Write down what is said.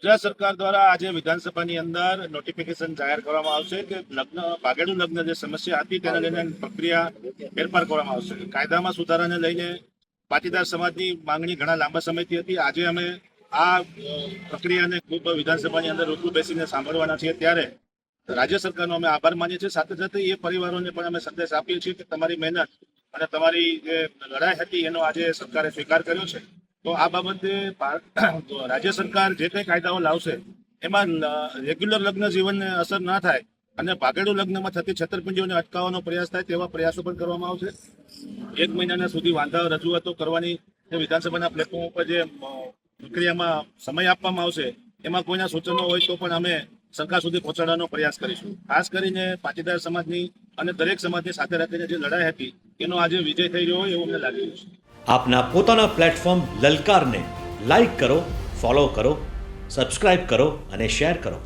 ગુજરાત સરકાર દ્વારા આજે વિધાનસભાની અંદર નોટિફિકેશન જાહેર કરવામાં આવશે કે ભાગેડુ લગ્ન જે સમસ્યા હતી તેને લઈને પ્રક્રિયા ફેરફાર કરવામાં આવશે. કાયદામાં સુધારાને લઈને પાટીદાર સમાજની માંગણી ઘણા લાંબા સમયથી હતી. આજે અમે આ પ્રક્રિયાને ખૂબ વિધાનસભાની અંદર રૂબરૂ બેસીને સાંભળવાના છીએ. ત્યારે રાજ્ય સરકારનો અમે આભાર માનીએ છીએ. સાથે સાથે એ પરિવારોને પણ અમે સંદેશ આપીએ છીએ કે તમારી મહેનત અને તમારી જે લડાઈ હતી એનો આજે સરકારે સ્વીકાર કર્યો છે. તો આ બાબતે રાજ્ય સરકાર જે કંઈ કાયદાઓ લાવશે એમાં રેગ્યુલર લગ્ન જીવનને અસર ના થાય અને ભાગેડુ લગ્નમાં થતી છેતરપિંડીઓને અટકાવવાનો પ્રયાસ થાય તેવા પ્રયાસો પણ કરવામાં આવશે. 1 મહિના સુધી વાંધા રજૂઆતો કરવાની જે વિધાનસભાના પ્લેટફોર્મ ઉપર જે પ્રક્રિયામાં સમય આપવામાં આવશે એમાં કોઈના સૂચનો હોય તો પણ અમે સરકાર સુધી પહોંચાડવાનો પ્રયાસ કરીશું. ખાસ કરીને પાટીદાર સમાજની અને દરેક સમાજની સાથે રાખીને જે લડાઈ હતી એનો આજે વિજય થઈ રહ્યો હોય એવું અમને લાગી રહ્યું છે. આપના પોતાના પ્લેટફોર્મ લલકારને લાઈક કરો, ફોલો કરો, સબસ્ક્રાઇબ કરો અને શેર કરો.